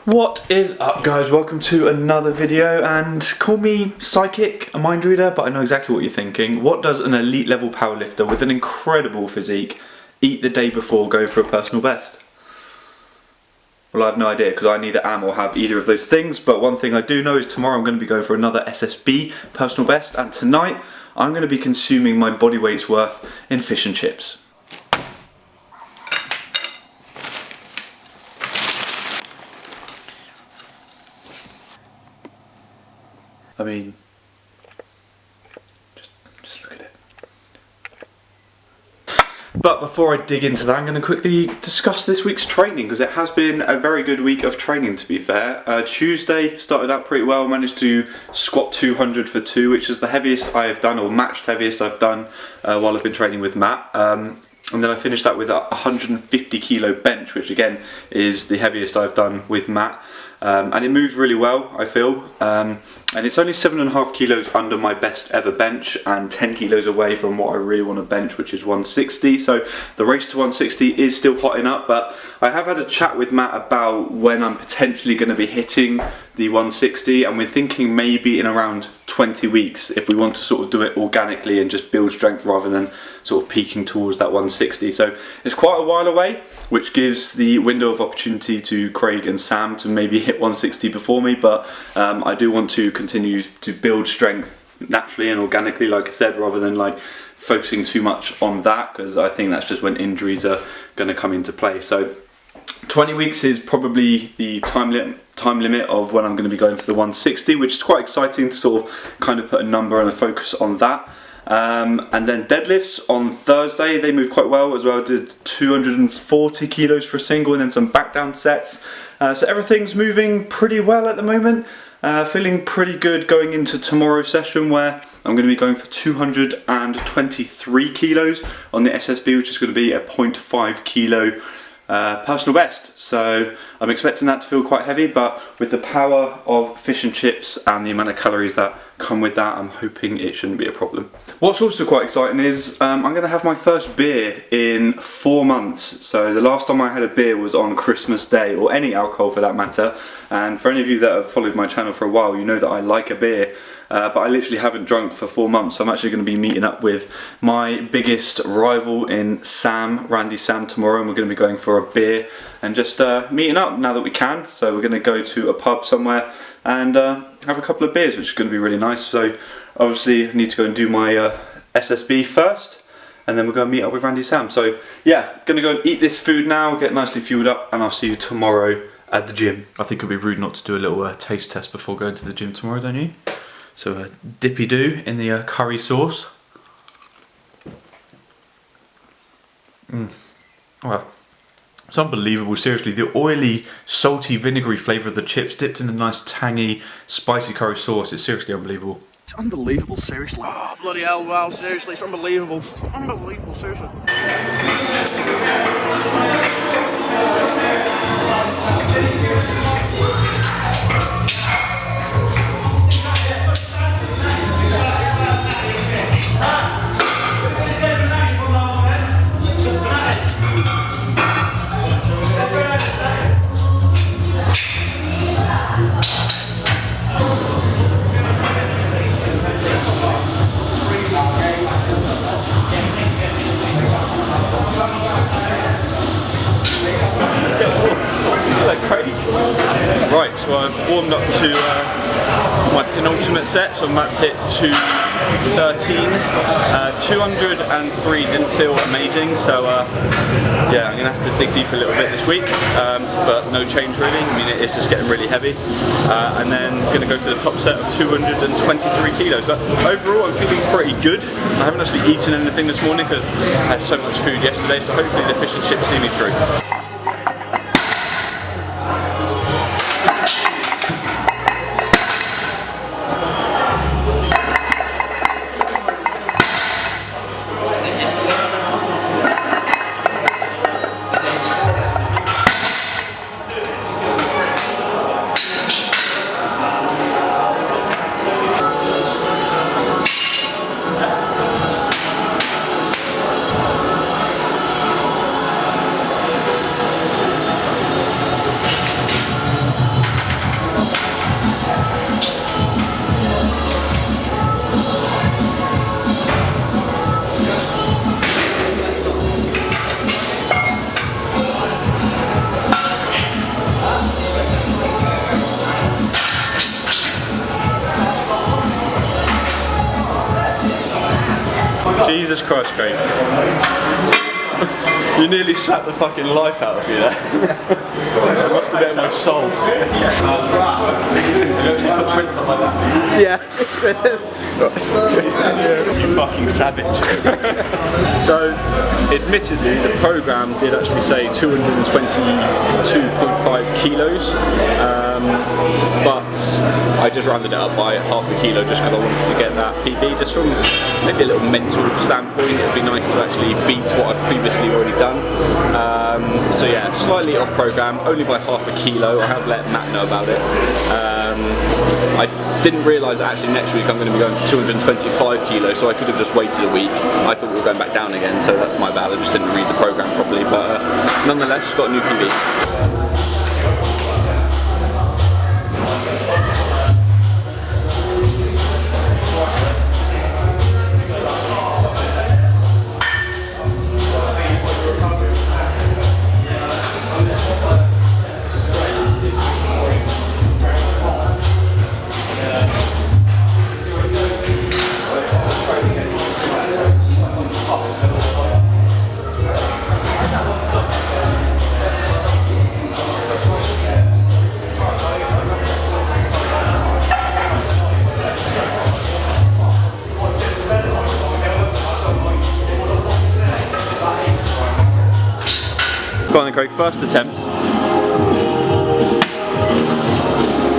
What is up, guys? Welcome to another video, and call me psychic, a mind reader, but I know exactly what you're thinking. What does an elite level powerlifter with an incredible physique eat the day before going for a personal best? Well, I have no idea, because I neither am or have either of those things, but one thing I do know is tomorrow I'm going to be going for another SSB personal best, and tonight I'm going to be consuming my body weight's worth in fish and chips. I mean, just look at it. But before I dig into that, I'm going to quickly discuss this week's training, because it has been a very good week of training, to be fair. Tuesday started out pretty well, managed to squat 200 for 2, which is the heaviest I have done, or matched heaviest I've done while I've been training with Matt. And then I finished that with a 150 kilo bench, which again is the heaviest I've done with Matt. And it moves really well, I feel. And it's only 7.5 kilos under my best ever bench and 10 kilos away from what I really want to bench, which is 160. So the race to 160 is still hotting up, but I have had a chat with Matt about when I'm potentially going to be hitting the 160, and we're thinking maybe in around 20 weeks if we want to sort of do it organically and just build strength rather than sort of peaking towards that 160. So it's quite a while away, which gives the window of opportunity to Craig and Sam to maybe hit 160 before me, but I do want to continue to build strength naturally and organically, like I said, rather than like focusing too much on that, because I think that's just when injuries are going to come into play. So 20 weeks is probably the time limit of when I'm going to be going for the 160, which is quite exciting to sort of kind of put a number and a focus on that. And then deadlifts on Thursday, they moved quite well as well. Did 240 kilos for a single and then some back down sets. So everything's moving pretty well at the moment. Feeling pretty good going into tomorrow's session, where I'm going to be going for 223 kilos on the SSB, which is going to be a 0.5 kilo personal best. So I'm expecting that to feel quite heavy, but with the power of fish and chips and the amount of calories that come with that, I'm hoping it shouldn't be a problem. What's also quite exciting is I'm going to have my first beer in 4 months. So the last time I had a beer was on Christmas Day, or any alcohol for that matter. And for any of you that have followed my channel for a while, you know that I like a beer. But I literally haven't drunk for 4 months, so I'm actually going to be meeting up with my biggest rival in Randy Sam tomorrow, and we're going to be going for a beer and just meeting up now that we can. So we're going to go to a pub somewhere and have a couple of beers, which is going to be really nice. So obviously I need to go and do my SSB first, and then we're going to meet up with Randy Sam. So yeah, going to go and eat this food now, get nicely fueled up, and I'll see you tomorrow at the gym. I think it'd be rude not to do a little taste test before going to the gym tomorrow, don't you? So a dippy do in the curry sauce. Well, it's unbelievable, seriously. The oily, salty, vinegary flavour of the chips dipped in a nice, tangy, spicy curry sauce. It's seriously unbelievable. It's unbelievable, seriously. Oh, bloody hell, wow, seriously, it's unbelievable. It's unbelievable, seriously. Right, so I've warmed up to my penultimate set, so I'm about to hit 213. 203 didn't feel amazing, so yeah, I'm going to have to dig deep a little bit this week, but no change really. I mean, it's just getting really heavy. And then going to go for the top set of 223 kilos, but overall I'm feeling pretty good. I haven't actually eaten anything this morning because I had so much food yesterday, so hopefully the fish and chips see me through. Jesus Christ, Craig. You nearly slapped the fucking life out of me there. It must have been my soul. You actually put prints on like that? Yeah. You fucking savage. So, admittedly, the programme did actually say 222.5 kilos, but I just rounded it up by half a kilo just because I wanted to get that PB, just from maybe a little mental standpoint. It would be nice to actually beat what I've previously already done. So yeah, slightly off programme, only by half a kilo. I have let Matt know about it. I didn't realise that actually next week I'm going to be going for 225 kilos, so I could have just waited a week. I thought we were going back down again, so that's my bad. I just didn't read the programme properly, but nonetheless, got a new PB. Go on then, Craig, first attempt.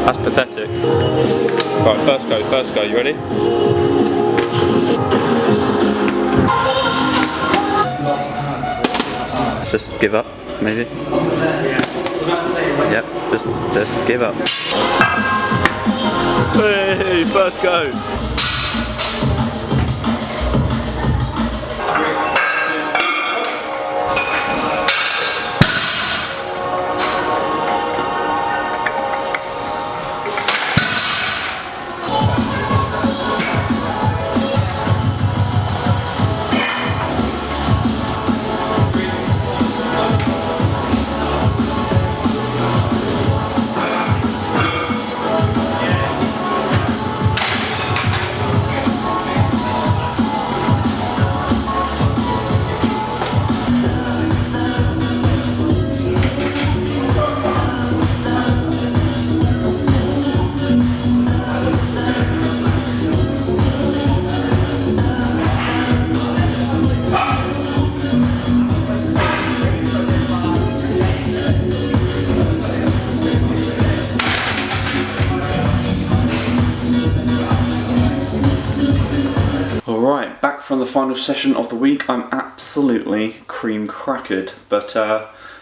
That's pathetic. Right, first go, you ready? Let's just give up, maybe. Yep, just give up. Hey, first go. Alright, back from the final session of the week. I'm absolutely cream crackered, but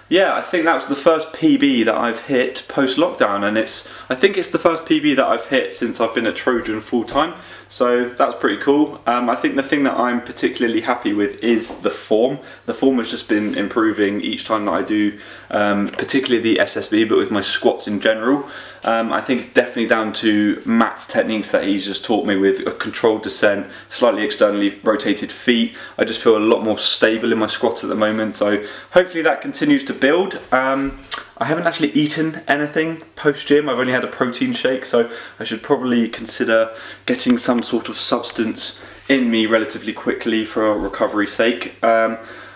yeah, I think that was the first PB that I've hit post-lockdown, and I think it's the first PB that I've hit since I've been at Trojan full-time, so that's pretty cool. I think the thing that I'm particularly happy with is the form. The form has just been improving each time that I do, particularly the SSB, but with my squats in general. I think it's definitely down to Matt's techniques that he's just taught me with a controlled descent, slightly externally rotated feet. I just feel a lot more stable in my squats at the moment, so hopefully that continues to build. I haven't actually eaten anything post-gym. I've only had a protein shake, so I should probably consider getting some sort of substance in me relatively quickly for recovery's sake.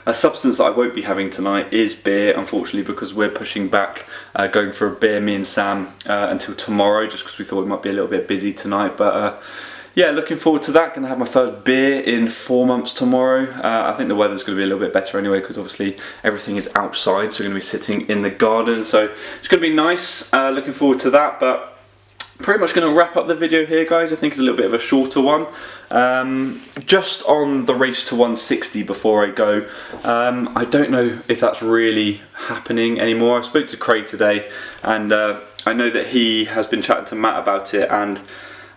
A substance that I won't be having tonight is beer, unfortunately, because we're pushing back going for a beer, me and Sam, until tomorrow, just because we thought it might be a little bit busy tonight. But yeah, looking forward to that. Going to have my first beer in 4 months tomorrow. I think the weather's going to be a little bit better anyway, because obviously everything is outside, so we're going to be sitting in the garden. So it's going to be nice. Looking forward to that. But pretty much going to wrap up the video here, guys. I think it's a little bit of a shorter one. Just on the race to 160 before I go, I don't know if that's really happening anymore. I spoke to Craig today, and I know that he has been chatting to Matt about it, and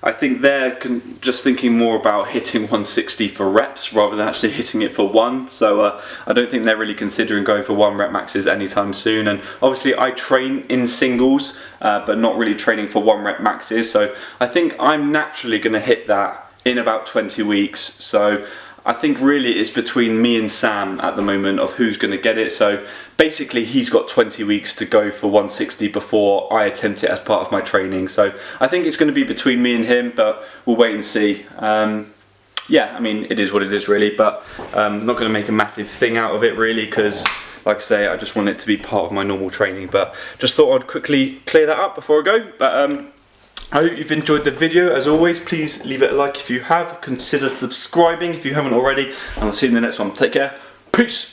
I think they're just thinking more about hitting 160 for reps rather than actually hitting it for one. So I don't think they're really considering going for 1 rep maxes anytime soon. And obviously I train in singles, but not really training for 1 rep maxes. So I think I'm naturally going to hit that in about 20 weeks. So I think really it's between me and Sam at the moment of who's going to get it. So basically he's got 20 weeks to go for 160 before I attempt it as part of my training. So I think it's going to be between me and him, but we'll wait and see. yeah, I mean, it is what it is really, but I'm not going to make a massive thing out of it really, because like I say, I just want it to be part of my normal training. But just thought I'd quickly clear that up before I go. But I hope you've enjoyed the video. As always, please leave it a like if you have. Consider subscribing if you haven't already. And I'll see you in the next one. Take care. Peace.